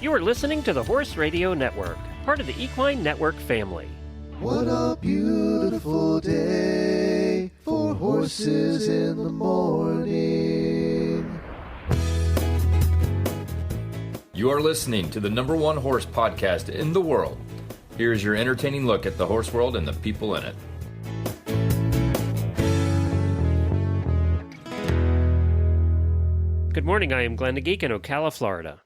You are listening to the Horse Radio Network, part of the Equine Network family. What a beautiful day for horses in the morning. You are listening to the #1 horse podcast in the world. Here's your entertaining look at the horse world and the people in it. Good morning, I am Glenn the Geek in Ocala, Florida.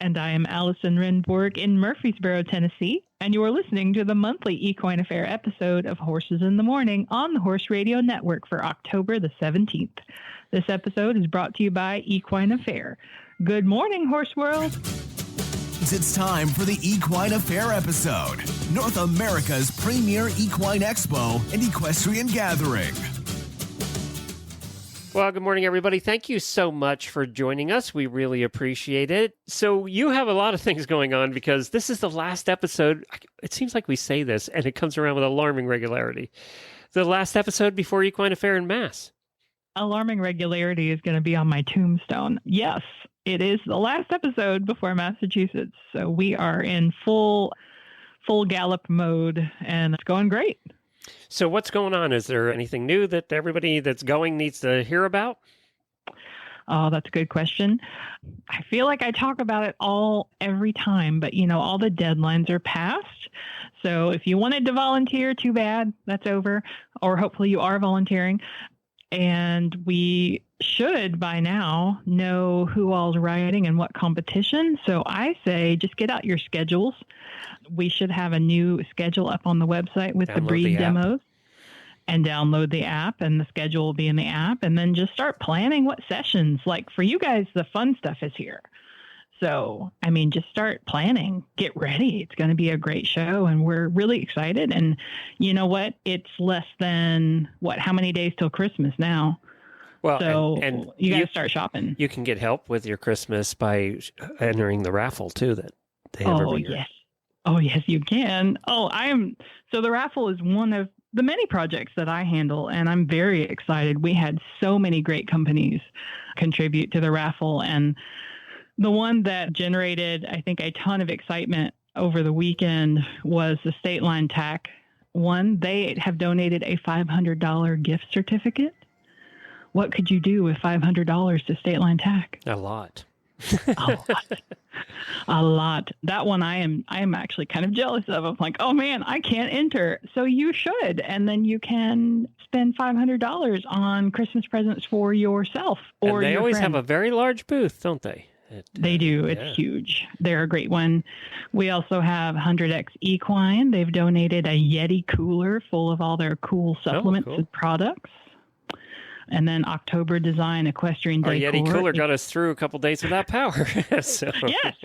And I am Allison Renborg in Murfreesboro, Tennessee, and you are listening to the monthly Equine Affaire episode of Horses in the Morning on the Horse Radio Network for October the 17th. This episode is brought to you by Equine Affaire. Good morning, Horse World. It's time for the Equine Affaire episode, North America's premier equine expo and equestrian gathering. Well, good morning, everybody. Thank you so much for joining us. We really appreciate it. So you have a lot of things going on because this is the last episode. It seems like we say this, and it comes around with alarming regularity. The last episode before Equine Affaire in Mass. Alarming regularity is going to be on my tombstone. Yes, it is the last episode before Massachusetts. So we are in full gallop mode, and it's going great. So what's going on? Is there anything new that everybody that's going needs to hear about? Oh, that's a good question. I feel like I talk about it every time, but all the deadlines are passed. So if you wanted to volunteer, too bad, that's over. Or hopefully you are volunteering. And we should by now know who all's riding and what competition. So I say just get out your schedules. We should have a new schedule up on the website with the breed demos, and download the app, and the schedule will be in the app, and then just start planning what sessions. Like for you guys, the fun stuff is here. So, just start planning, get ready. It's going to be a great show, and we're really excited. And you know what? It's less than how many days till Christmas now? Well, so and you got to start shopping. You can get help with your Christmas by entering the raffle too that they have every year. Yes. Oh, yes, you can. So the raffle is one of the many projects that I handle, and I'm very excited. We had so many great companies contribute to the raffle, and the one that generated, I think, a ton of excitement over the weekend was the State Line Tack one. They have donated a $500 gift certificate. What could you do with $500 to State Line Tack? A lot. A lot. That one I am actually kind of jealous of. I'm like, oh man, I can't enter. So you should. And then you can spend $500 on Christmas presents for yourself or and they your always friend. have a very large booth, don't they? They do. It's huge. They're a great one. We also have 100X Equine. They've donated a Yeti cooler full of all their cool supplements and products. And then October Design Equestrian Decor. Our Yeti cooler got us through a couple days without power. So. Yes.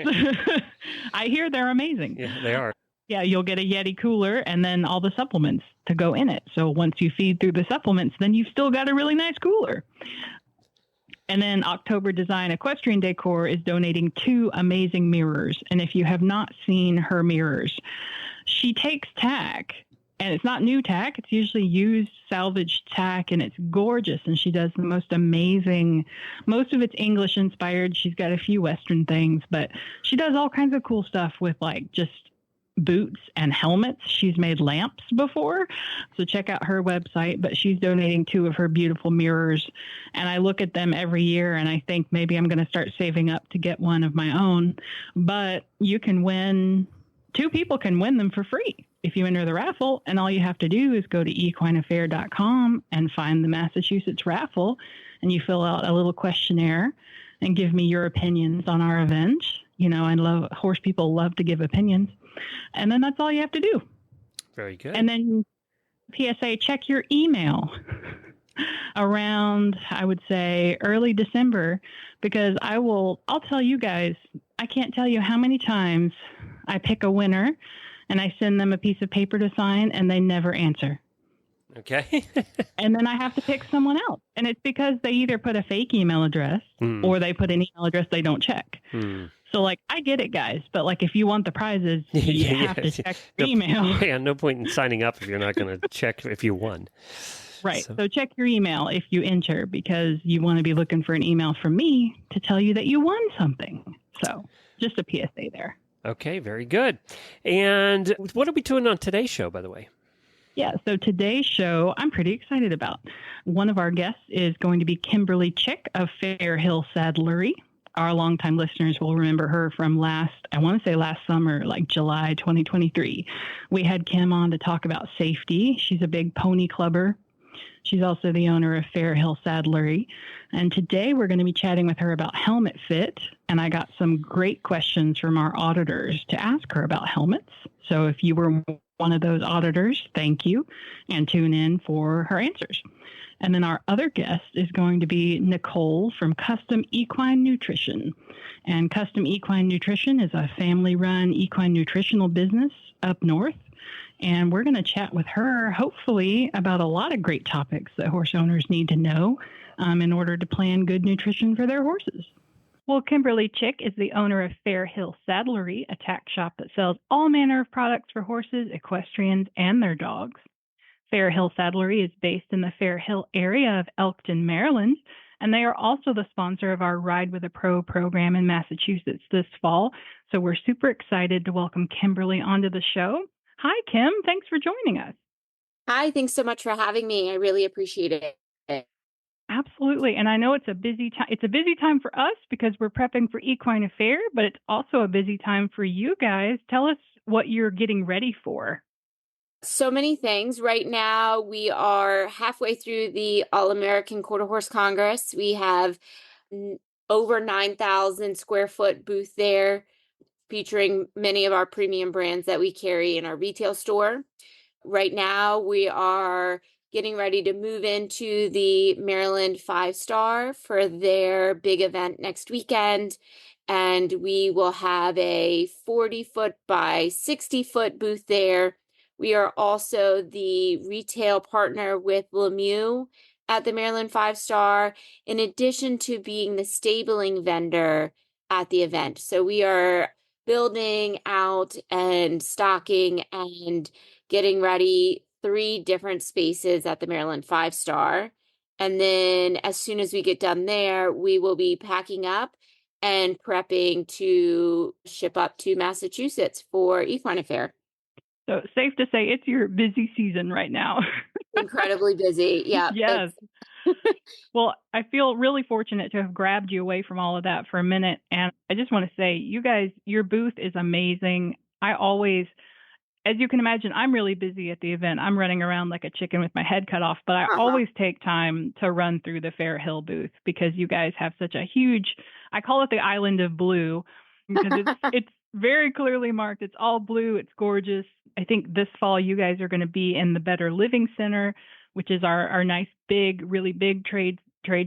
I hear they're amazing. Yeah, they are. Yeah, you'll get a Yeti cooler and then all the supplements to go in it. So once you feed through the supplements, then you've still got a really nice cooler. And then October Design Equestrian Decor is donating 2 amazing mirrors. And if you have not seen her mirrors, she takes tack. And it's not new tack. It's usually used salvaged tack, and it's gorgeous. And she does the most amazing, most of it's English inspired. She's got a few Western things, but she does all kinds of cool stuff with just boots and helmets. She's made lamps before. So check out her website, but she's donating 2 of her beautiful mirrors. And I look at them every year and I think maybe I'm going to start saving up to get one of my own, but you can win. 2 people can win them for free if you enter the raffle, and all you have to do is go to equineaffaire.com and find the Massachusetts raffle, and you fill out a little questionnaire and give me your opinions on our event. Horse people love to give opinions, and then that's all you have to do. Very good. And then PSA, check your email around, I would say, early December, because I'll tell you guys, I can't tell you how many times I pick a winner and I send them a piece of paper to sign and they never answer. Okay. And then I have to pick someone else. And it's because they either put a fake email address or they put an email address they don't check. So I get it, guys. But if you want the prizes, you have to check your email. Yeah, no point in signing up if you're not going to check if you won. Right. So check your email if you enter, because you want to be looking for an email from me to tell you that you won something. So Just a PSA there. Okay, very good. And what are we doing on today's show, by the way? Yeah, so today's show, I'm pretty excited about. One of our guests is going to be Kimberly Chick of Fair Hill Saddlery. Our longtime listeners will remember her from last summer, like July 2023. We had Kim on to talk about safety. She's a big pony clubber. She's also the owner of Fair Hill Saddlery. And today we're going to be chatting with her about helmet fit. And I got some great questions from our auditors to ask her about helmets. So if you were one of those auditors, thank you, and tune in for her answers. And then our other guest is going to be Nicole from Custom Equine Nutrition. And Custom Equine Nutrition is a family-run equine nutritional business up north. And we're going to chat with her, hopefully, about a lot of great topics that horse owners need to know in order to plan good nutrition for their horses. Well, Kimberly Chick is the owner of Fair Hill Saddlery, a tack shop that sells all manner of products for horses, equestrians, and their dogs. Fair Hill Saddlery is based in the Fair Hill area of Elkton, Maryland, and they are also the sponsor of our Ride with a Pro program in Massachusetts this fall. So we're super excited to welcome Kimberly onto the show. Hi, Kim. Thanks for joining us. Hi, thanks so much for having me. I really appreciate it. Absolutely. And I know it's a busy time. It's a busy time for us because we're prepping for Equine Affaire, but it's also a busy time for you guys. Tell us what you're getting ready for. So many things. Right now, we are halfway through the All-American Quarter Horse Congress. We have over 9,000 square foot booth there, featuring many of our premium brands that we carry in our retail store. Right now, we are getting ready to move into the Maryland 5-Star for their big event next weekend. And we will have a 40-foot by 60-foot booth there. We are also the retail partner with Lemieux at the Maryland 5-Star, in addition to being the stabling vendor at the event. So we are building out and stocking and getting ready 3 different spaces at the Maryland 5-Star. And then as soon as we get done there, we will be packing up and prepping to ship up to Massachusetts for Equine Affaire. So safe to say it's your busy season right now. Incredibly busy. Yeah. Yes. Well, I feel really fortunate to have grabbed you away from all of that for a minute. And I just want to say, you guys, your booth is amazing. I always, as you can imagine, I'm really busy at the event. I'm running around like a chicken with my head cut off, but I always take time to run through the Fair Hill booth because you guys have such a huge, I call it the island of blue because it's very clearly marked. It's all blue. It's gorgeous. I think this fall you guys are going to be in the Better Living Center, which is our nice big, really big trade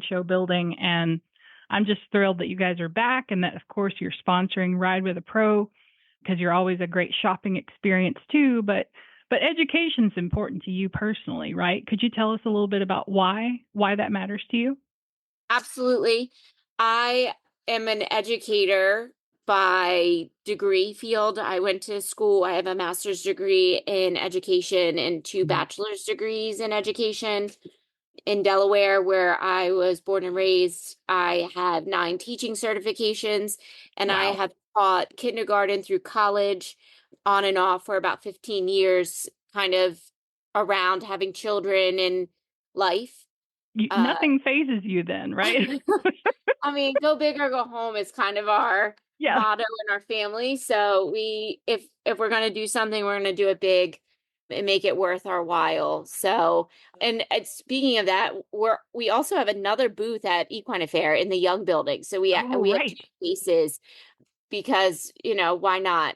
show building. And I'm just thrilled that you guys are back and that, of course, you're sponsoring Ride with a Pro because you're always a great shopping experience too. But education's important to you personally, right? Could you tell us a little bit about why that matters to you? Absolutely. I am an educator by degree field. I went to school. I have a master's degree in education and 2 bachelor's degrees in education in Delaware, where I was born and raised. I have 9 teaching certifications, and I have taught kindergarten through college on and off for about 15 years, kind of around having children and life. Nothing phases you then, right? I mean, go big or go home is kind of our motto in our family. So if we're going to do something, we're going to do it big and make it worth our while. So, and speaking of that, we also have another booth at Equine Affaire in the Young Building. So we have 2 spaces because, why not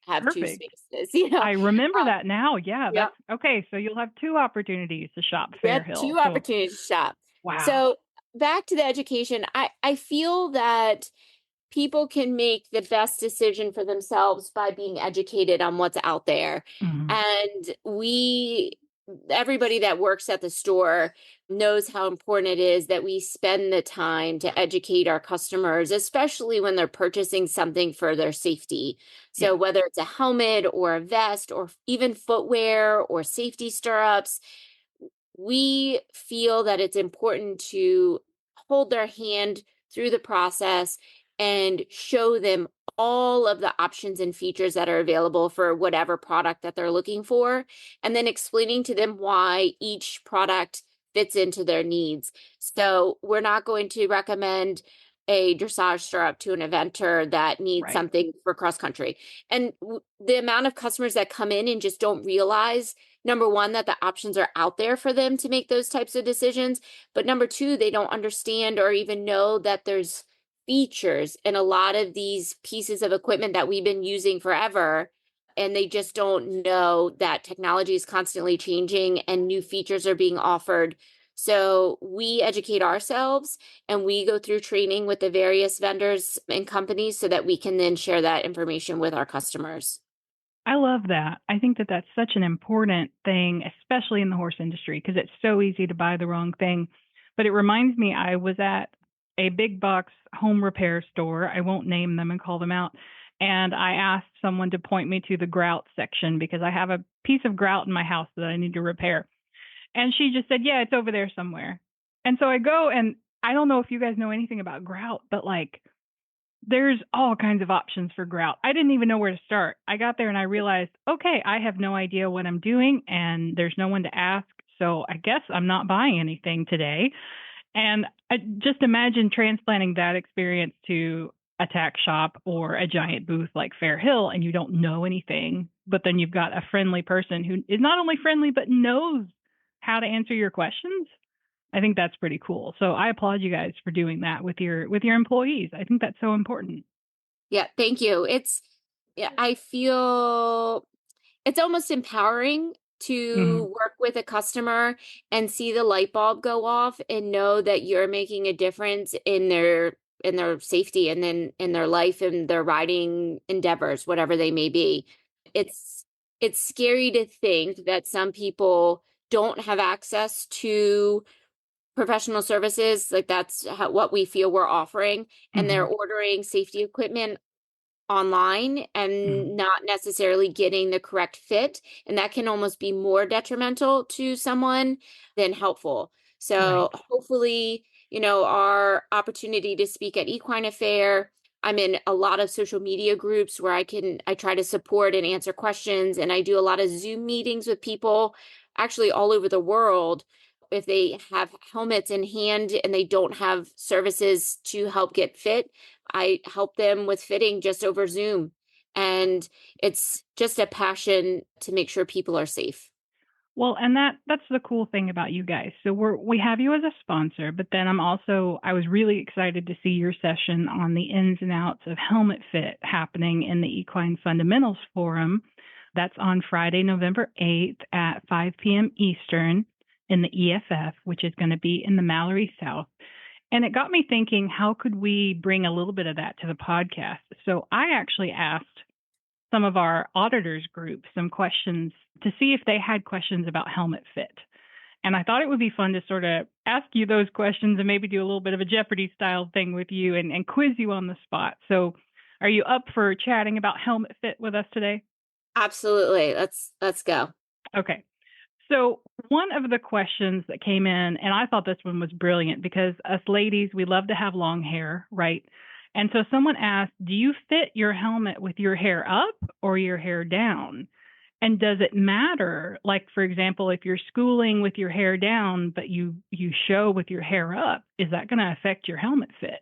have Perfect. 2 spaces? I remember that now. Yeah. That's okay. So you'll have 2 opportunities to shop Fair Hill. 2 opportunities to shop. Wow. So back to the education, I feel that people can make the best decision for themselves by being educated on what's out there. And everybody that works at the store knows how important it is that we spend the time to educate our customers, especially when they're purchasing something for their safety. So whether it's a helmet or a vest or even footwear or safety stirrups, we feel that it's important to hold their hand through the process and show them all of the options and features that are available for whatever product that they're looking for, and then explaining to them why each product fits into their needs. So we're not going to recommend a dressage stirrup to an eventer that needs Right. something for cross country. And the amount of customers that come in and just don't realize, number one, that the options are out there for them to make those types of decisions. But number two, they don't understand or even know that there's features in a lot of these pieces of equipment that we've been using forever. And they just don't know that technology is constantly changing and new features are being offered. So we educate ourselves and we go through training with the various vendors and companies so that we can then share that information with our customers. I love that. I think that that's such an important thing, especially in the horse industry, because it's so easy to buy the wrong thing. But it reminds me, I was at a big box home repair store. I won't name them and call them out. And I asked someone to point me to the grout section because I have a piece of grout in my house that I need to repair. And she just said, yeah, it's over there somewhere. And so I go, and I don't know if you guys know anything about grout, but like there's all kinds of options for grout. I didn't even know where to start. I got there and I realized, okay, I have no idea what I'm doing and there's no one to ask. So I guess I'm not buying anything today. And I just imagine transplanting that experience to a tack shop or a giant booth like Fair Hill, and you don't know anything, but then you've got a friendly person who is not only friendly, but knows how to answer your questions. I think that's pretty cool. So I applaud you guys for doing that with your employees. I think that's so important. Yeah, thank you. I feel it's almost empowering to work with a customer and see the light bulb go off and know that you're making a difference in their safety and then in their life and their riding endeavors, whatever they may be. It's scary to think that some people don't have access to professional services. Like that's what we feel we're offering, and they're ordering safety equipment online and not necessarily getting the correct fit, and that can almost be more detrimental to someone than helpful. So hopefully, our opportunity to speak at Equine Affaire, I'm in a lot of social media groups where I try to support and answer questions, and I do a lot of Zoom meetings with people actually all over the world. If they have helmets in hand and they don't have services to help get fit, I help them with fitting just over Zoom. And it's just a passion to make sure people are safe. Well, and that's the cool thing about you guys. So we have you as a sponsor, but then I was really excited to see your session on the ins and outs of helmet fit happening in the Equine Fundamentals Forum. That's on Friday, November 8th at 5 p.m. Eastern in the EFF, which is going to be in the Mallory South. And it got me thinking, how could we bring a little bit of that to the podcast? So I actually asked some of our auditors group some questions to see if they had questions about helmet fit. And I thought it would be fun to sort of ask you those questions and maybe do a little bit of a Jeopardy style thing with you and quiz you on the spot. So are you up for chatting about helmet fit with us today? Absolutely. Let's go. Okay. So one of the questions that came in, and I thought this one was brilliant because us ladies, we love to have long hair, right? And so someone asked, do you fit your helmet with your hair up or your hair down? And does it matter? Like, for example, if you're schooling with your hair down, but you show with your hair up, is that going to affect your helmet fit?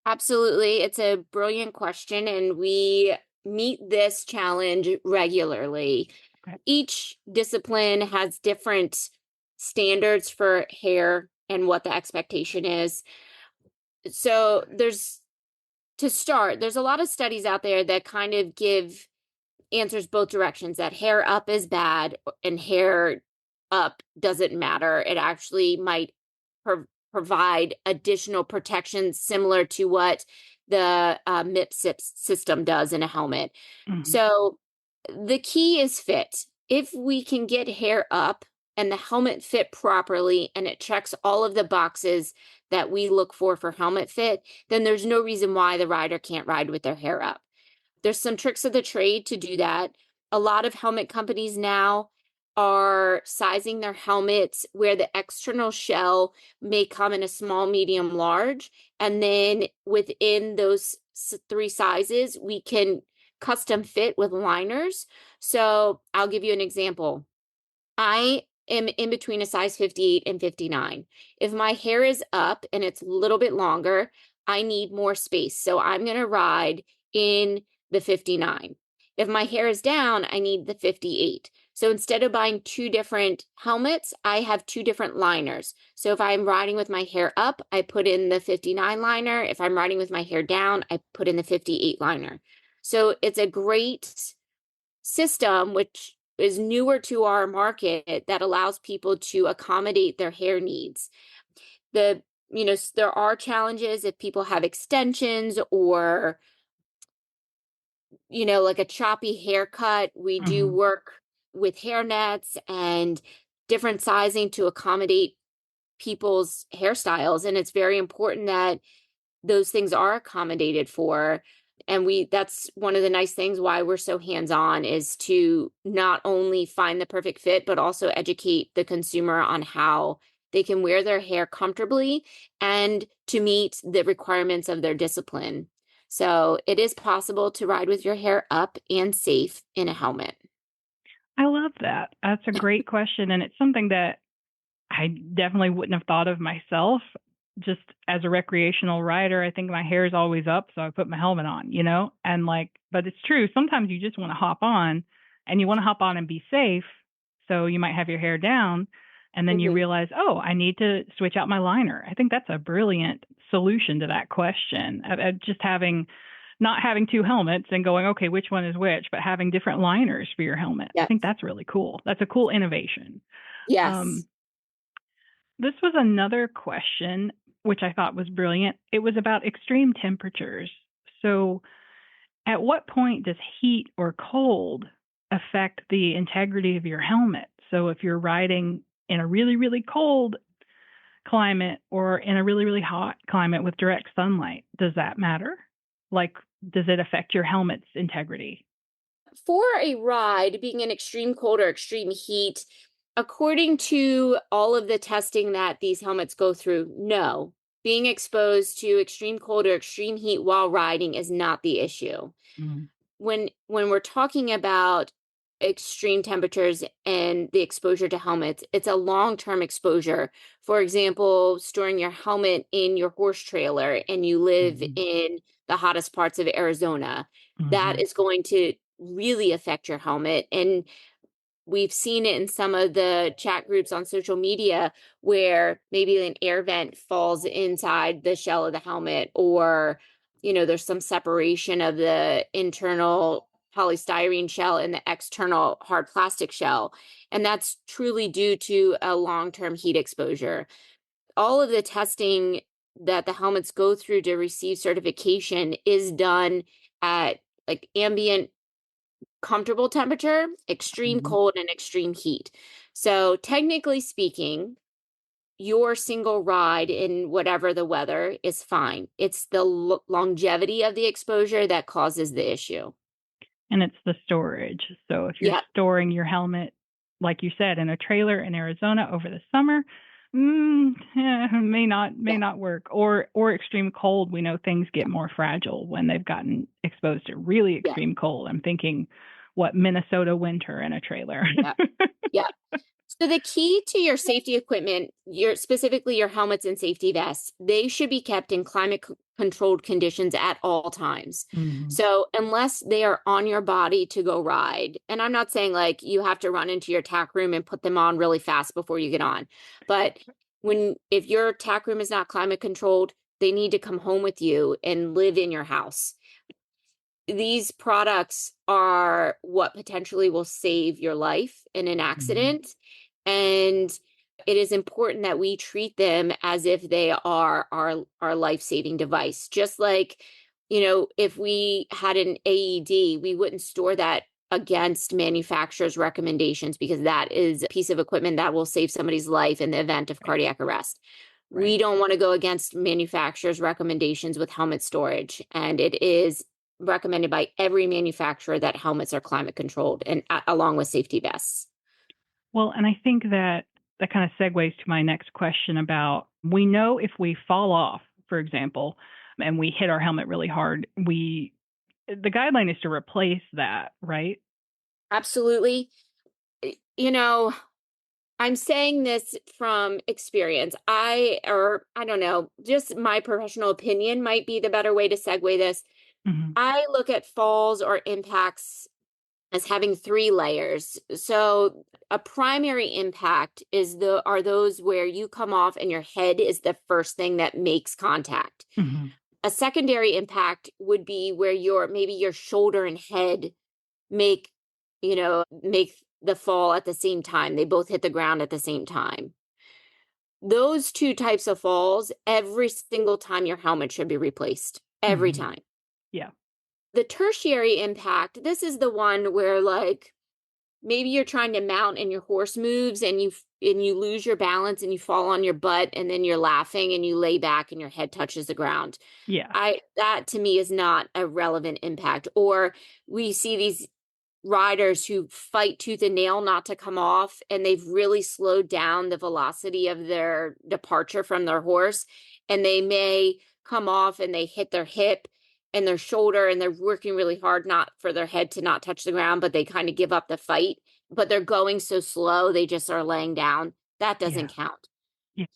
Absolutely. It's a brilliant question, and we meet this challenge regularly. Okay. Each discipline has different standards for hair and what the expectation is. So there's a lot of studies out there that kind of give answers both directions, that hair up is bad and hair up doesn't matter. It actually might provide additional protection similar to what the MIPS system does in a helmet. So the key is fit. If we can get hair up and the helmet fit properly and it checks all of the boxes that we look for helmet fit, then there's no reason why the rider can't ride with their hair up. There's some tricks of the trade to do that. A lot of helmet companies now are sizing their helmets where the external shell may come in a small, medium, large, and then within those three sizes, we can custom fit with liners. So I'll give you an example. I am in between a size 58 and 59. If my hair is up and it's a little bit longer, I need more space. So I'm going to ride in the 59. If my hair is down, I need the 58. So instead of buying two different helmets, I have two different liners. So if I'm riding with my hair up, I put in the 59 liner. If I'm riding with my hair down, I put in the 58 liner. So it's a great system, which is newer to our market, that allows people to accommodate their hair needs. There are challenges if people have extensions or, like a choppy haircut. We do work with hair nets and different sizing to accommodate people's hairstyles. And it's very important that those things are accommodated for. And that's one of the nice things why we're so hands-on, is to not only find the perfect fit, but also educate the consumer on how they can wear their hair comfortably and to meet the requirements of their discipline. So it is possible to ride with your hair up and safe in a helmet. I love that. That's a great question. And it's something that I definitely wouldn't have thought of myself. Just as a recreational rider, I think my hair is always up, so I put my helmet on, and but it's true. Sometimes you just want to hop on, and you want to hop on and be safe. So you might have your hair down, and then you realize, oh, I need to switch out my liner. I think that's a brilliant solution to that question. Just not having two helmets and going, okay, which one is which, but having different liners for your helmet. Yes. I think that's really cool. That's a cool innovation. Yes. This was another question, which I thought was brilliant. It was about extreme temperatures. So at what point does heat or cold affect the integrity of your helmet? So if you're riding in a really, really cold climate or in a really, really hot climate with direct sunlight, does that matter? Does it affect your helmet's integrity? For a ride, being in extreme cold or extreme heat, according to all of the testing that these helmets go through, no. Being exposed to extreme cold or extreme heat while riding is not the issue. Mm-hmm. When we're talking about extreme temperatures and the exposure to helmets, it's a long-term exposure. For example, storing your helmet in your horse trailer and you live in the hottest parts of Arizona, that is going to really affect your helmet. And we've seen it in some of the chat groups on social media where maybe an air vent falls inside the shell of the helmet, or, there's some separation of the internal polystyrene shell and the external hard plastic shell. And that's truly due to a long-term heat exposure. All of the testing that the helmets go through to receive certification is done at ambient comfortable temperature, extreme cold, and extreme heat. So technically speaking, your single ride in whatever the weather is fine. It's the longevity of the exposure that causes the issue. And it's the storage. So if you're storing your helmet, like you said, in a trailer in Arizona over the summer, may not work. Or extreme cold. We know things get more fragile when they've gotten exposed to really extreme cold. I'm thinking, Minnesota winter in a trailer. Yeah. So the key to your safety equipment, specifically your helmets and safety vests, they should be kept in climate controlled conditions at all times. So unless they are on your body to go ride, and I'm not saying you have to run into your tack room and put them on really fast before you get on, but if your tack room is not climate controlled, they need to come home with you and live in your house. These products are what potentially will save your life in an accident. And it is important that we treat them as if they are our life-saving device. Just like, if we had an AED, we wouldn't store that against manufacturers' recommendations, because that is a piece of equipment that will save somebody's life in the event of cardiac arrest. Right. We don't want to go against manufacturers' recommendations with helmet storage. And it is recommended by every manufacturer that helmets are climate controlled, and along with safety vests. Well, and I think that kind of segues to my next question about, we know if we fall off, for example, and we hit our helmet really hard, the guideline is to replace that, right? Absolutely. You know, I'm saying this from experience. I don't know, just my professional opinion might be the better way to segue this. Mm-hmm. I look at falls or impacts as having three layers. So a primary impact are those where you come off and your head is the first thing that makes contact. Mm-hmm. A secondary impact would be where maybe your shoulder and head make, make the fall at the same time. They both hit the ground at the same time. Those two types of falls, every single time your helmet should be replaced. Every Mm-hmm. time. Yeah. The tertiary impact, this is the one where like maybe you're trying to mount and your horse moves and you lose your balance and you fall on your butt and then you're laughing and you lay back and your head touches the ground. Yeah. That to me is not a relevant impact. Or we see these riders who fight tooth and nail not to come off, and they've really slowed down the velocity of their departure from their horse, and they may come off and they hit their hip and their shoulder, and they're working really hard not for their head to not touch the ground, but they kind of give up the fight, but they're going so slow they just are laying down. That doesn't count. Yeah.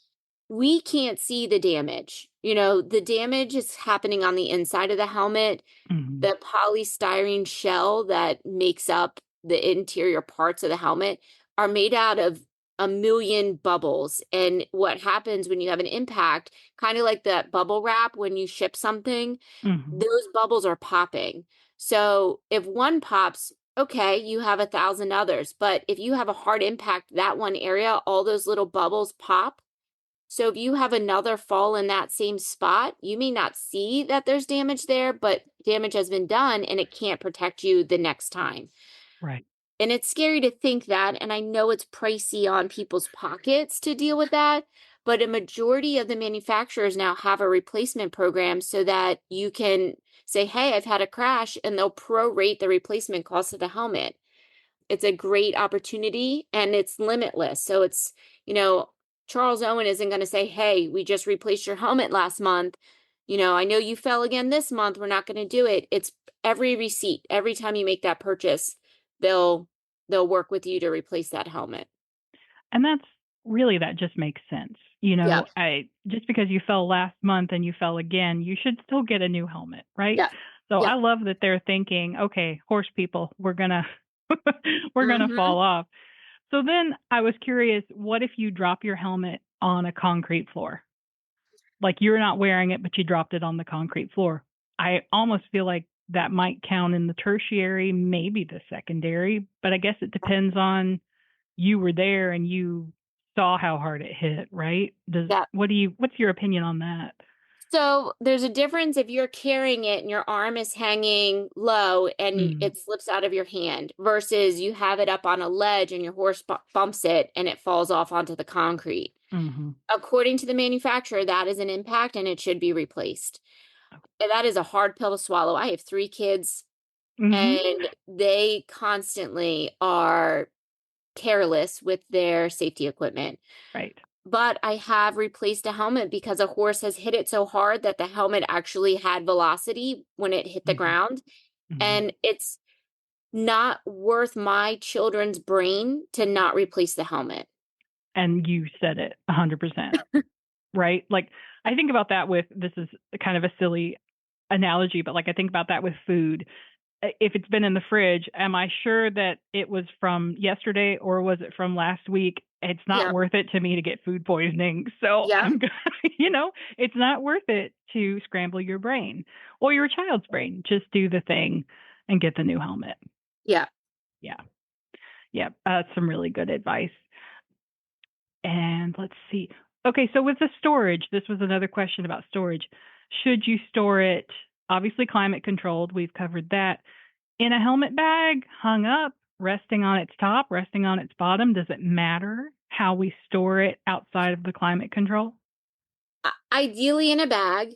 We can't see the damage. The damage is happening on the inside of the helmet. Mm-hmm. The polystyrene shell that makes up the interior parts of the helmet are made out of a million bubbles. And what happens when you have an impact, kind of like that bubble wrap when you ship something, Mm-hmm. those bubbles are popping. So if one pops, okay, you have 1,000 others. But if you have a hard impact, that one area, all those little bubbles pop. So if you have another fall in that same spot, you may not see that there's damage there, but damage has been done and it can't protect you the next time. Right. And it's scary to think that. And I know it's pricey on people's pockets to deal with that, but a majority of the manufacturers now have a replacement program so that you can say, hey, I've had a crash, and they'll prorate the replacement cost of the helmet. It's a great opportunity and it's limitless. So it's, Charles Owen isn't going to say, hey, we just replaced your helmet last month. I know you fell again this month. We're not going to do it. It's every receipt. Every time you make that purchase, they'll work with you to replace that helmet. And that just makes sense. Yeah. Just because you fell last month and you fell again, you should still get a new helmet, right? Yeah. So Yeah. I love that they're thinking, okay, horse people, we're gonna fall off. So then I was curious, what if you drop your helmet on a concrete floor? Like you're not wearing it, but you dropped it on the concrete floor. I almost feel like that might count in the tertiary, maybe the secondary, but I guess it depends on you were there and you saw how hard it hit, right? What's your opinion on that? So there's a difference if you're carrying it and your arm is hanging low and it slips out of your hand versus you have it up on a ledge and your horse bumps it and it falls off onto the concrete. Mm-hmm. According to the manufacturer, that is an impact and it should be replaced. And that is a hard pill to swallow. I have 3 kids and they constantly are careless with their safety equipment. Right. But I have replaced a helmet because a horse has hit it so hard that the helmet actually had velocity when it hit the ground. And it's not worth my children's brain to not replace the helmet. And you said it 100%, right? Like I think about that this is kind of a silly analogy, but like I think about that with food. If it's been in the fridge, am I sure that it was from yesterday or was it from last week? It's not worth it to me to get food poisoning. So I'm it's not worth it to scramble your brain or your child's brain. Just do the thing and get the new helmet. Yeah. That's some really good advice. And let's see. Okay, so with the storage, this was another question about storage. Should you store it, obviously climate controlled, we've covered that, in a helmet bag, hung up, resting on its top, resting on its bottom? Does it matter how we store it outside of the climate control? Ideally in a bag,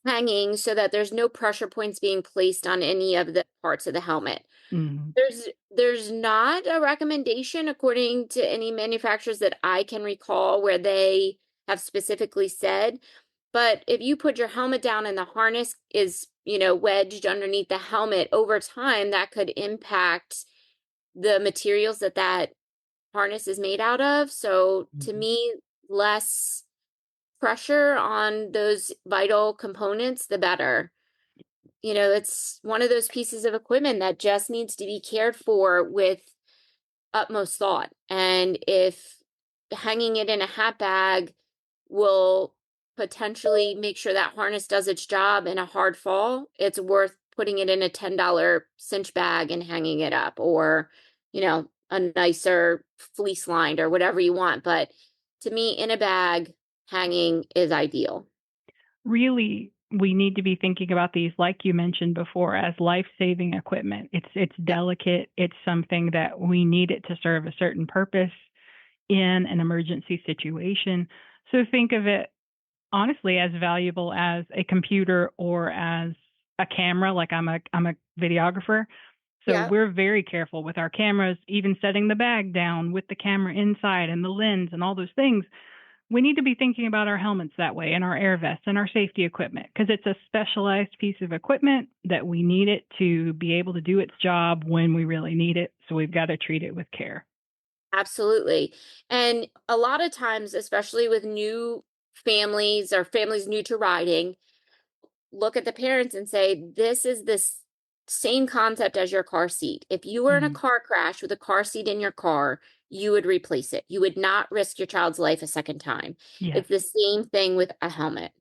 hanging so that there's no pressure points being placed on any of the parts of the helmet. There's not a recommendation according to any manufacturers that I can recall where they have specifically said But if you put your helmet down and the harness is, wedged underneath the helmet, over time, that could impact the materials that harness is made out of. So to me, less pressure on those vital components, the better. It's one of those pieces of equipment that just needs to be cared for with utmost thought. And if hanging it in a hat bag will potentially make sure that harness does its job in a hard fall, it's worth putting it in a $10 cinch bag and hanging it up, or, a nicer fleece lined or whatever you want. But to me, in a bag, hanging is ideal. Really, we need to be thinking about these, like you mentioned before, as life-saving equipment. It's delicate. It's something that we need it to serve a certain purpose in an emergency situation. So think of it honestly as valuable as a computer or as a camera. Like I'm a videographer. So we're very careful with our cameras, even setting the bag down with the camera inside and the lens and all those things. We need to be thinking about our helmets that way, and our air vests and our safety equipment, because it's a specialized piece of equipment that we need it to be able to do its job when we really need it. So we've got to treat it with care. Absolutely. And a lot of times, especially with new families or families new to riding, look at the parents and say, this is this same concept as your car seat. If you were in a car crash with a car seat in your car, you would replace it. You would not risk your child's life a second time. Yes. It's the same thing with a helmet.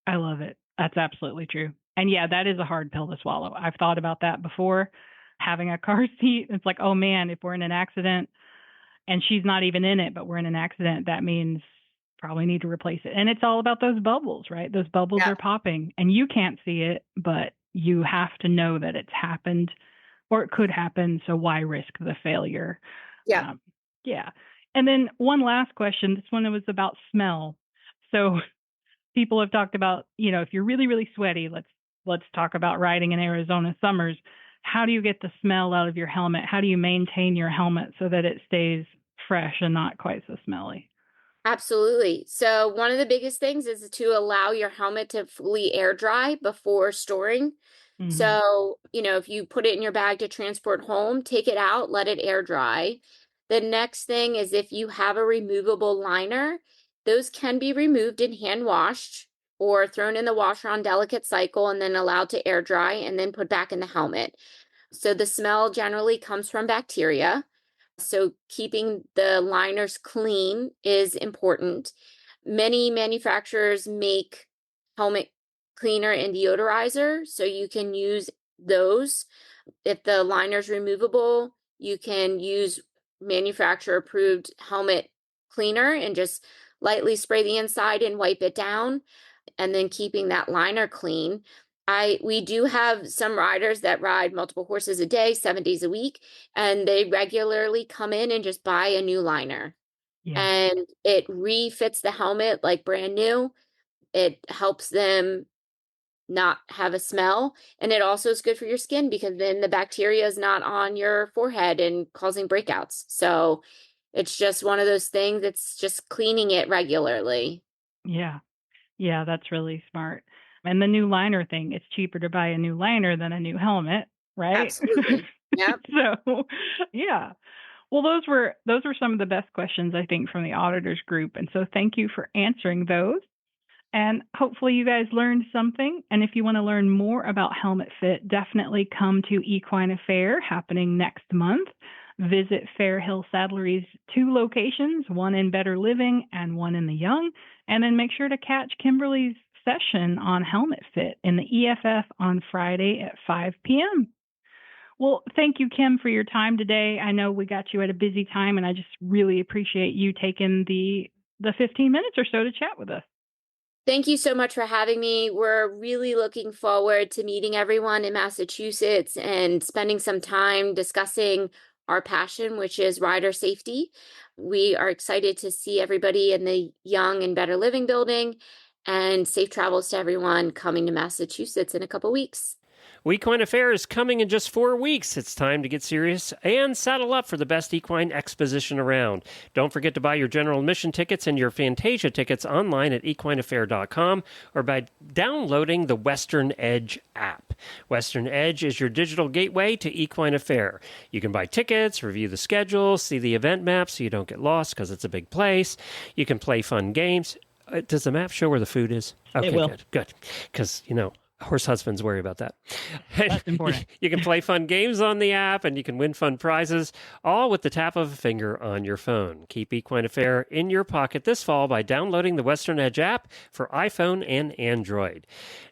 I love it. That's absolutely true. And yeah, that is a hard pill to swallow. I've thought about that before, having a car seat. It's like, oh man, if we're in an accident and she's not even in it, but we're in an accident, that means probably need to replace it. And it's all about those bubbles, right? Those bubbles are popping and you can't see it, but you have to know that it's happened or it could happen. So why risk the failure? Yeah. Yeah. And then one last question. This one was about smell. So people have talked about, if you're really, really sweaty, let's talk about riding in Arizona summers. How do you get the smell out of your helmet? How do you maintain your helmet so that it stays fresh and not quite so smelly? Absolutely. So one of the biggest things is to allow your helmet to fully air dry before storing. So, if you put it in your bag to transport home, take it out, let it air dry. The next thing is, if you have a removable liner, those can be removed and hand washed or thrown in the washer on delicate cycle and then allowed to air dry and then put back in the helmet. So the smell generally comes from bacteria. So keeping the liners clean is important. Many manufacturers make helmet cleaner and deodorizer, so you can use those. If the liner's removable, you can use manufacturer approved helmet cleaner and just lightly spray the inside and wipe it down, and then keeping that liner clean. We do have some riders that ride multiple horses a day, 7 days a week, and they regularly come in and just buy a new liner. And it refits the helmet like brand new. It helps them not have a smell, and it also is good for your skin because then the bacteria is not on your forehead and causing breakouts. So it's just one of those things. It's just cleaning it regularly. Yeah, that's really smart. And the new liner thing, it's cheaper to buy a new liner than a new helmet, right? Absolutely. Yep. So, yeah. Well, those were some of the best questions, I think, from the auditors group. And so thank you for answering those. And hopefully you guys learned something. And if you want to learn more about helmet fit, definitely come to Equine Affaire happening next month. Visit Fairhill Saddlery's 2 locations, one in Better Living and one in the Young. And then make sure to catch Kimberly's session on helmet fit in the EFF on Friday at 5 p.m. Well, thank you, Kim, for your time today. I know we got you at a busy time, and I just really appreciate you taking the 15 minutes or so to chat with us. Thank you so much for having me. We're really looking forward to meeting everyone in Massachusetts and spending some time discussing our passion, which is rider safety. We are excited to see everybody in the Young and Better Living building, and safe travels to everyone coming to Massachusetts in a couple weeks. Equine Affaire is coming in just 4 weeks. It's time to get serious and saddle up for the best equine exposition around. Don't forget to buy your general admission tickets and your Fantasia tickets online at equineaffaire.com or by downloading the Western Edge app. Western Edge is your digital gateway to Equine Affaire. You can buy tickets, review the schedule, see the event map so you don't get lost because it's a big place. You can play fun games. Does the map show where the food is? Okay, It will. good. Because, horse husbands worry about that. That's important. You can play fun games on the app, and you can win fun prizes, all with the tap of a finger on your phone. Keep Equine Affaire in your pocket this fall by downloading the Western Edge app for iPhone and Android.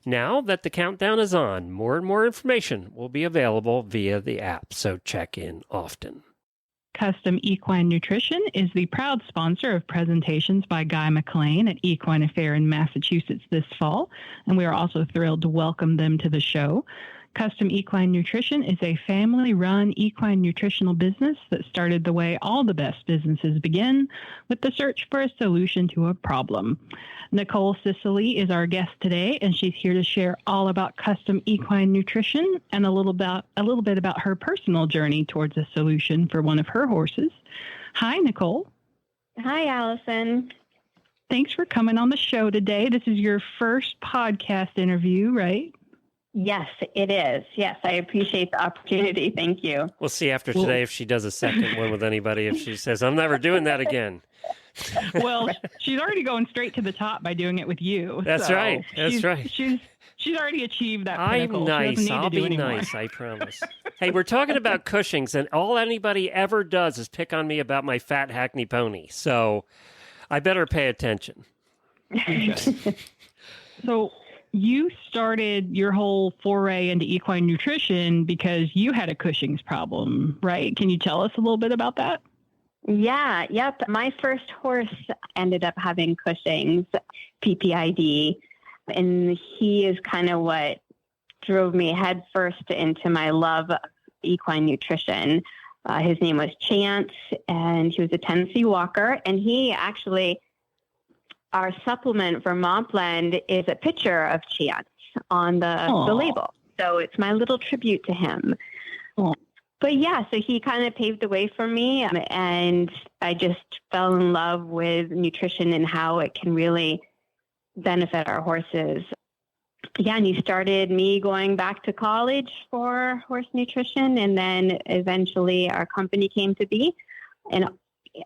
Now that the countdown is on, more and more information will be available via the app, so check in often. Custom Equine Nutrition is the proud sponsor of presentations by Guy McLean at Equine Affaire in Massachusetts this fall, and we are also thrilled to welcome them to the show. Custom Equine Nutrition is a family-run equine nutritional business that started the way all the best businesses begin, with the search for a solution to a problem. Nicole Sicely is our guest today, and she's here to share all about Custom Equine Nutrition and a little bit about her personal journey towards a solution for one of her horses. Hi, Nicole. Hi, Allison. Thanks for coming on the show today. This is your first podcast interview, right? Yes, it is. Yes, I appreciate the opportunity. Thank you. We'll see after today if she does a second one with anybody, if she says, I'm never doing that again. Well, she's already going straight to the top by doing it with you. That's so right. That's right. She's already achieved that I'm pinnacle. nice. I'll be anymore. nice. I promise. Hey, we're talking about Cushings, and all anybody ever does is pick on me about my fat Hackney pony. So I better pay attention. So you started your whole foray into equine nutrition because you had a Cushing's problem, right? Can you tell us a little bit about that? Yeah, yep. My first horse ended up having Cushing's, PPID, and he is kind of what drove me headfirst into my love of equine nutrition. His name was Chance, and he was a Tennessee Walker, and he actually, our supplement for Mont Blend is a picture of Chance on the label. So it's my little tribute to him. Aww. But yeah, so he kind of paved the way for me, and I just fell in love with nutrition and how it can really benefit our horses. Yeah, and he started me going back to college for horse nutrition, and then eventually our company came to be. And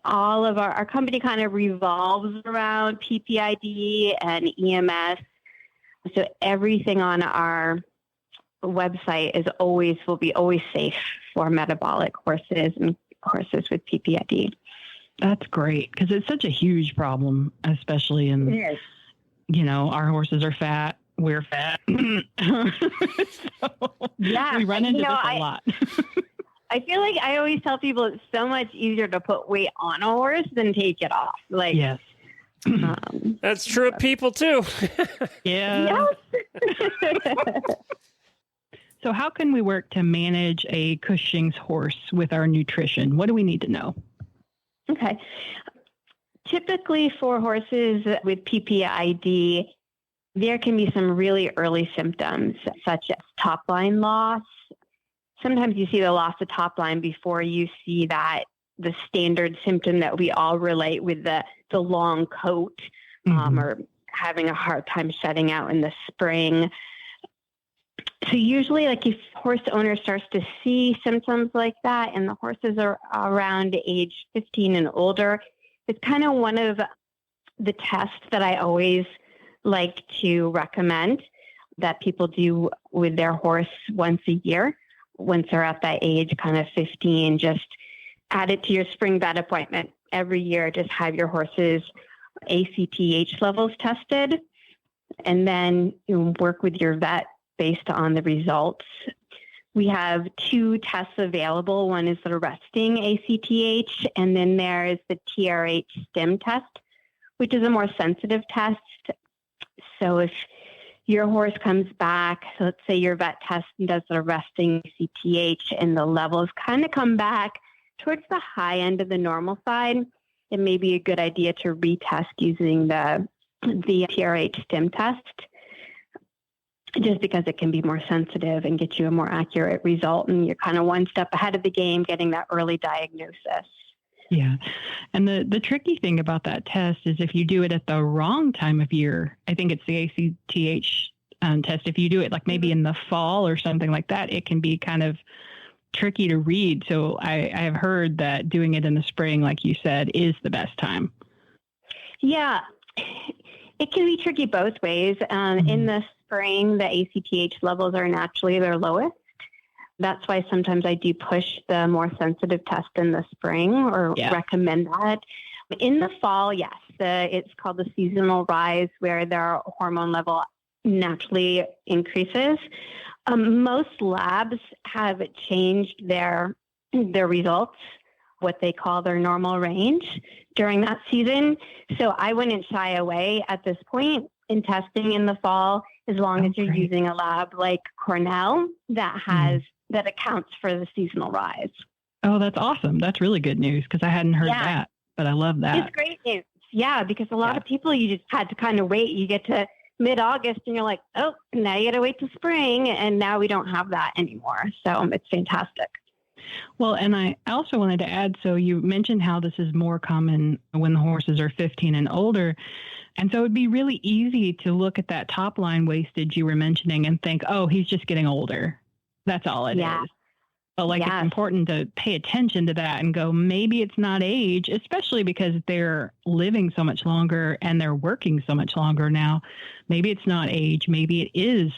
all of our company kind of revolves around PPID and EMS. So everything on our website will be always safe for metabolic horses and horses with PPID. That's great because it's such a huge problem, especially in, our horses are fat. We're fat. So yeah, we run into this a lot. I feel like I always tell people it's so much easier to put weight on a horse than take it off. Like, yes. That's true of people too. Yeah. Yes. So how can we work to manage a Cushing's horse with our nutrition? What do we need to know? Okay. Typically for horses with PPID, there can be some really early symptoms such as top line loss. Sometimes you see the loss of top line before you see the standard symptom that we all relate with the long coat, or having a hard time shedding out in the spring. So usually, like if horse owner starts to see symptoms like that and the horses are around age 15 and older, it's kind of one of the tests that I always like to recommend that people do with their horse once a year. Once they're at that age, kind of 15, just add it to your spring vet appointment. Every year, just have your horse's ACTH levels tested, and then you work with your vet based on the results. We have 2 tests available. One is the resting ACTH, and then there is the TRH stim test, which is a more sensitive test. So if your horse comes back, so let's say your vet test and does the resting ACTH and the levels kind of come back towards the high end of the normal side, it may be a good idea to retest using the TRH stim test. just because it can be more sensitive and get you a more accurate result. And you're kind of one step ahead of the game, getting that early diagnosis. Yeah. And the tricky thing about that test is if you do it at the wrong time of year, I think it's the ACTH test. If you do it like maybe in the fall or something like that, it can be kind of tricky to read. So I have heard that doing it in the spring, like you said, is the best time. Yeah. It can be tricky both ways. In the spring, the ACTH levels are naturally their lowest. That's why sometimes I do push the more sensitive test in the spring or recommend that. In the fall, yes, it's called the seasonal rise, where their hormone level naturally increases. Most labs have changed their results, what they call their normal range during that season. So I wouldn't shy away at this point in testing in the fall, as long as you're using a lab like Cornell that has that accounts for the seasonal rise. Oh, that's awesome. That's really good news, because I hadn't heard that, but I love that. It's great news. Yeah, because a lot of people, you just had to kind of wait. You get to mid-August and you're like, oh, now you got to wait to spring. And now we don't have that anymore. So it's fantastic. Well, and I also wanted to add, so you mentioned how this is more common when the horses are 15 and older. And so it'd be really easy to look at that top line wastage you were mentioning and think, oh, he's just getting older. That's all it is. But it's important to pay attention to that and go, maybe it's not age, especially because they're living so much longer and they're working so much longer now. Maybe it's not age. Maybe it is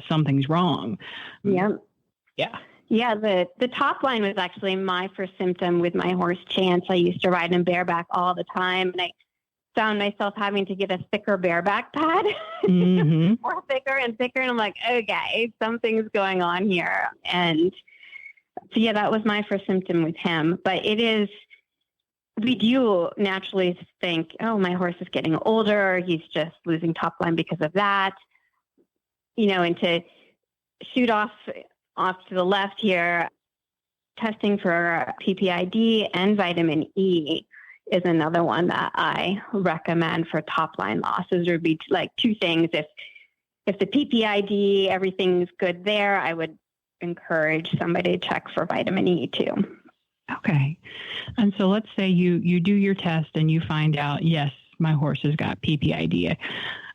something's wrong. Yeah. Yeah. Yeah, the top line was actually my first symptom with my horse Chance. I used to ride him bareback all the time, and I found myself having to get a thicker bareback pad, more thicker and thicker. And I'm like, okay, something's going on here. And so, yeah, that was my first symptom with him. But we do naturally think, oh, my horse is getting older. He's just losing top line because of that. And to shoot off to the left here, testing for PPID and vitamin E is another one that I recommend for top line losses. There would be like two things. If the PPID, everything's good there, I would encourage somebody to check for vitamin E too. Okay. And so let's say you do your test and you find out, yes, my horse has got PPID.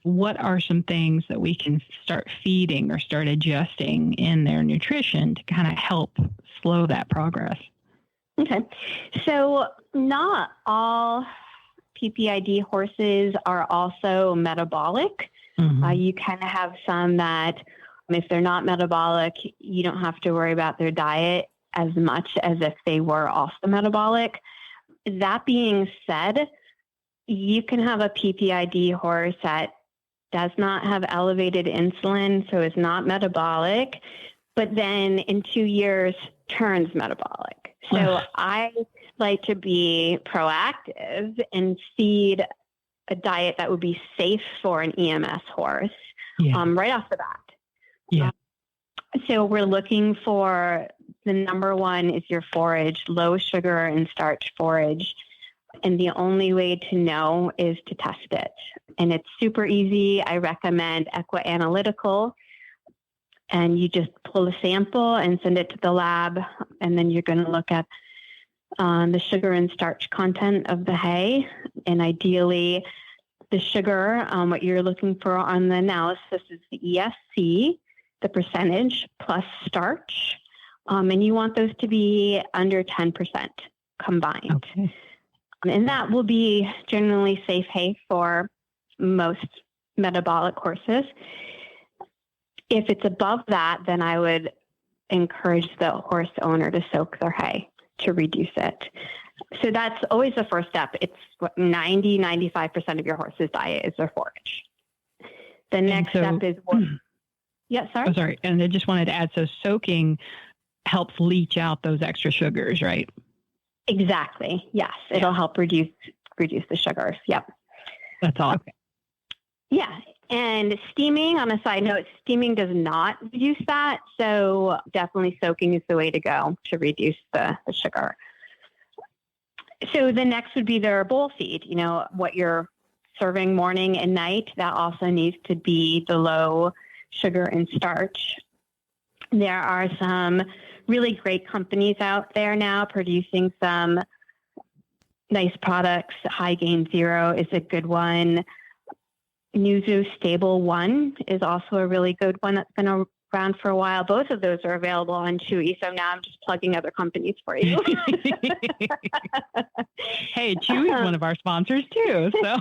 What are some things that we can start feeding or start adjusting in their nutrition to kind of help slow that progress? Okay. So not all PPID horses are also metabolic. You kind of have some that if they're not metabolic, you don't have to worry about their diet as much as if they were also metabolic. That being said, you can have a PPID horse that does not have elevated insulin, so is not metabolic, but then in 2 years turns metabolic. So I like to be proactive and feed a diet that would be safe for an EMS horse right off the bat. Yeah. So we're looking for, the number one is your forage, low sugar and starch forage. And the only way to know is to test it. And it's super easy. I recommend Equine Analytical. And you just pull a sample and send it to the lab. And then you're going to look at the sugar and starch content of the hay. And ideally, the sugar, what you're looking for on the analysis is the ESC, the percentage plus starch. And you want those to be under 10% combined. Okay. And that will be generally safe hay for most metabolic horses. If it's above that, then I would encourage the horse owner to soak their hay to reduce it. So that's always the first step. It's 95% of your horse's diet is their forage. The next step is sorry. Oh, sorry. And I just wanted to add, so soaking helps leach out those extra sugars, right? Exactly. Yes. It'll help reduce the sugars. Yep. That's all. Okay. Yeah. And steaming, on a side note, steaming does not reduce that. So definitely soaking is the way to go to reduce the sugar. So the next would be their bowl feed, what you're serving morning and night. That also needs to be below sugar and starch. There are some really great companies out there now producing some nice products. High Gain Zero is a good one. Nuzu Stable One is also a really good one that's been around for a while. Both of those are available on Chewy, so now I'm just plugging other companies for you. Hey, Chewy is one of our sponsors too. So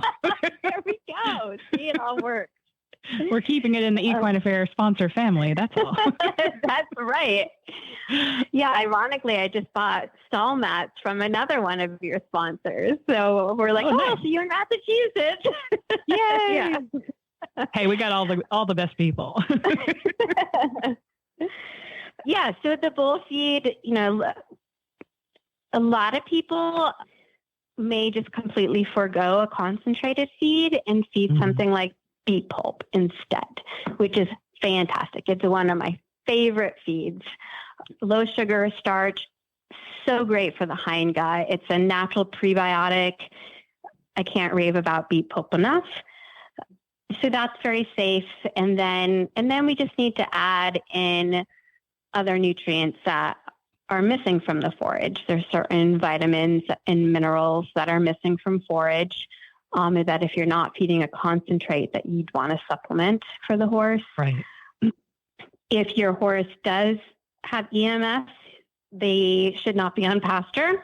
there we go. See, it all works. We're keeping it in the Equine Affaire sponsor family. That's all. That's right. Yeah, ironically, I just bought stall mats from another one of your sponsors. So we're like, nice. So you're in Massachusetts. Yay. Yeah. Hey, we got all the best people. Yeah, so the bull feed, a lot of people may just completely forego a concentrated feed and feed something like beet pulp instead, which is fantastic. It's one of my favorite feeds. Low sugar starch, so great for the hind gut. It's a natural prebiotic. I can't rave about beet pulp enough. So that's very safe. And then we just need to add in other nutrients that are missing from the forage. There's certain vitamins and minerals that are missing from forage. That if you're not feeding a concentrate that you'd want to supplement for the horse. Right. If your horse does have EMS, they should not be on pasture.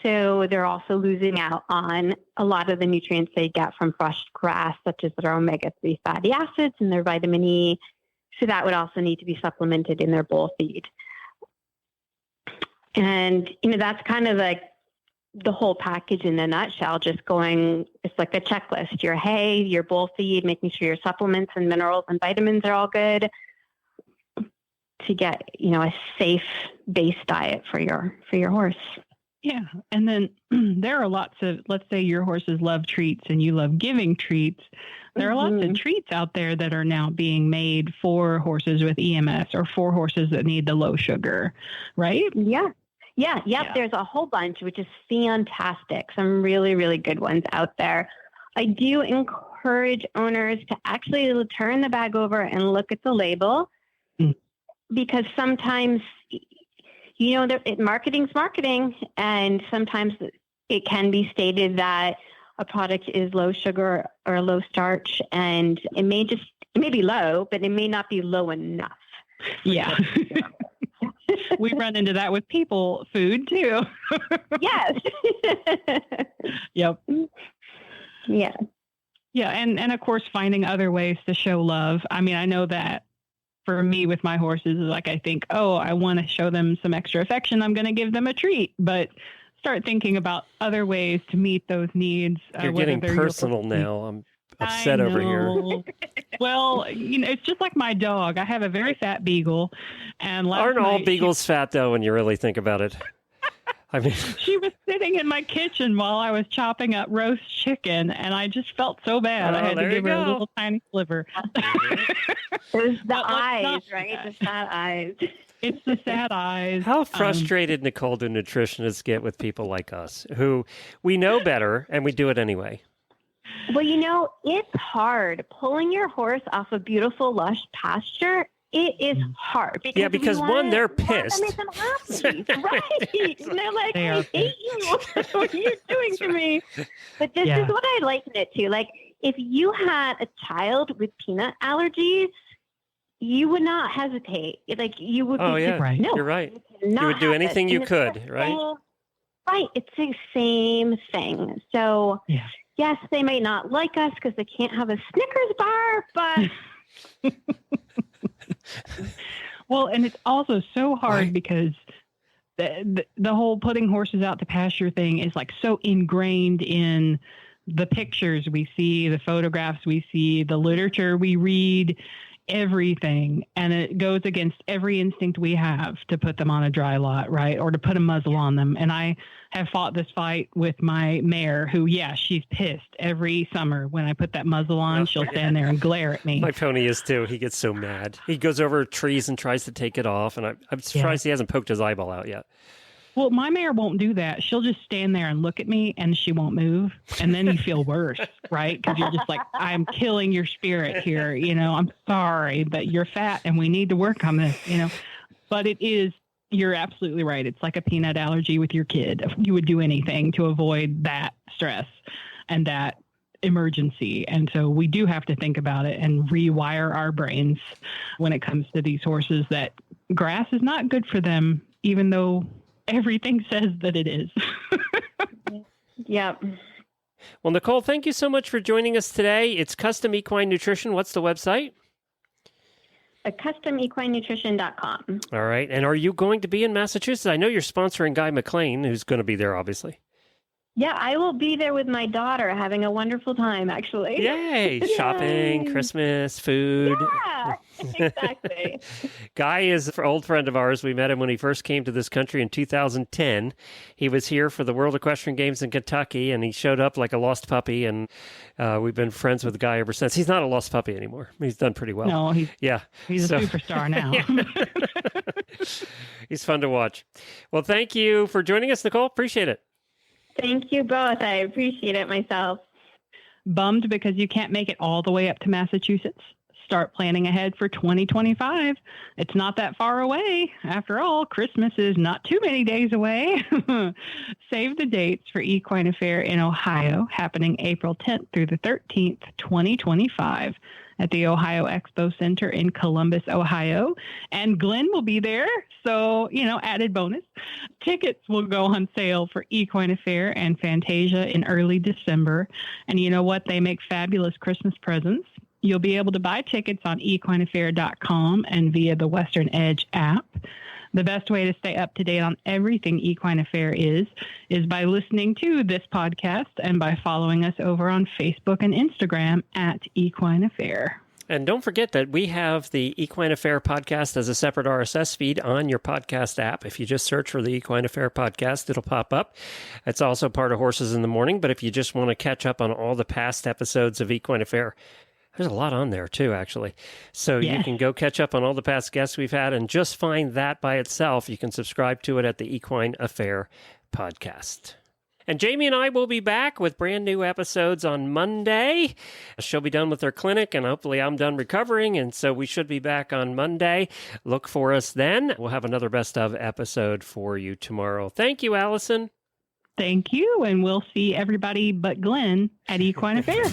So they're also losing out on a lot of the nutrients they get from fresh grass, such as their omega-3 fatty acids and their vitamin E. So that would also need to be supplemented in their bull feed. And, that's kind of like the whole package in a nutshell, it's like a checklist. Your hay, your bull feed, making sure your supplements and minerals and vitamins are all good to get, a safe base diet for your horse. Yeah. And then there are lots of, let's say your horses love treats and you love giving treats. There are lots of treats out there that are now being made for horses with EMS or for horses that need the low sugar, right? Yeah. Yeah. There's a whole bunch, which is fantastic. Some really, really good ones out there. I do encourage owners to actually turn the bag over and look at the label because sometimes, marketing's marketing, and sometimes it can be stated that a product is low sugar or low starch, and it may be low, but it may not be low enough. Yeah. We run into that with people food too. Yes. Yep. Yeah. Yeah. And of course, finding other ways to show love. I mean, I know that for me with my horses, like I think, I want to show them some extra affection. I'm going to give them a treat, but start thinking about other ways to meet those needs. You're getting personal now. I'm upset over here. Well, it's just like my dog. I have a very fat beagle, and aren't all beagles fat though when you really think about it? I mean, she was sitting in my kitchen while I was chopping up roast chicken, and I just felt so bad. I had to give her a little tiny sliver. It was the eyes, right? The sad eyes. It's the sad eyes. How frustrated, Nicole, do nutritionists get with people like us who we know better and we do it anyway? Well, it's hard. Pulling your horse off a beautiful, lush pasture, it is hard. Because one, they're pissed. Make them happy. Right. And they're like, I hate you. What are you doing to me? But this is what I liken it to. Like, if you had a child with peanut allergies, you would not hesitate. Like, you would be right. No, you're right. You would do anything you could, right? Right. It's the same thing. So, yes, they may not like us because they can't have a Snickers bar, but... Well, and it's also so hard because the whole putting horses out to pasture thing is like so ingrained in the pictures we see, the photographs we see, the literature we read, everything. And it goes against every instinct we have to put them on a dry lot, right? Or to put a muzzle on them. And I have fought this fight with my mare who, she's pissed every summer when I put that muzzle on. She'll stand there and glare at me. My pony is too. He gets so mad. He goes over trees and tries to take it off. And I'm surprised he hasn't poked his eyeball out yet. Well, my mare won't do that. She'll just stand there and look at me and she won't move. And then you feel worse, right? Because you're just like, I'm killing your spirit here. I'm sorry, but you're fat and we need to work on this, But you're absolutely right. It's like a peanut allergy with your kid. You would do anything to avoid that stress and that emergency. And so we do have to think about it and rewire our brains when it comes to these horses that grass is not good for them, even though everything says that it is. Yep. Well, Nicole, thank you so much for joining us today. It's Custom Equine Nutrition. What's the website? CustomEquineNutrition.com. All right. And are you going to be in Massachusetts? I know you're sponsoring Guy McLean, who's going to be there, obviously. Yeah, I will be there with my daughter having a wonderful time, actually. Yay! Shopping, Yay. Christmas, food. Yeah, exactly. Guy is an old friend of ours. We met him when he first came to this country in 2010. He was here for the World Equestrian Games in Kentucky, and he showed up like a lost puppy, and we've been friends with Guy ever since. He's not a lost puppy anymore. He's done pretty well. No, he's a superstar now. He's fun to watch. Well, thank you for joining us, Nicole. Appreciate it. Thank you both. I appreciate it myself. Bummed because you can't make it all the way up to Massachusetts. Start planning ahead for 2025. It's not that far away. After all, Christmas is not too many days away. Save the dates for Equine Affaire in Ohio, happening April 10th through the 13th, 2025. At the Ohio Expo Center in Columbus, Ohio. And Glenn will be there. So, added bonus. Tickets will go on sale for Equine Affaire and Fantasia in early December. And you know what? They make fabulous Christmas presents. You'll be able to buy tickets on equineaffaire.com and via the Western Edge app. The best way to stay up to date on everything Equine Affaire is by listening to this podcast and by following us over on Facebook and Instagram at Equine Affaire. And don't forget that we have the Equine Affaire podcast as a separate RSS feed on your podcast app. If you just search for the Equine Affaire podcast, it'll pop up. It's also part of Horses in the Morning, but if you just want to catch up on all the past episodes of Equine Affaire, there's a lot on there, too, actually. So You can go catch up on all the past guests we've had and just find that by itself. You can subscribe to it at the Equine Affaire podcast. And Jamie and I will be back with brand new episodes on Monday. She'll be done with her clinic, and hopefully I'm done recovering, and so we should be back on Monday. Look for us then. We'll have another best of episode for you tomorrow. Thank you, Allison. Thank you, and we'll see everybody but Glenn at Equine Affaire.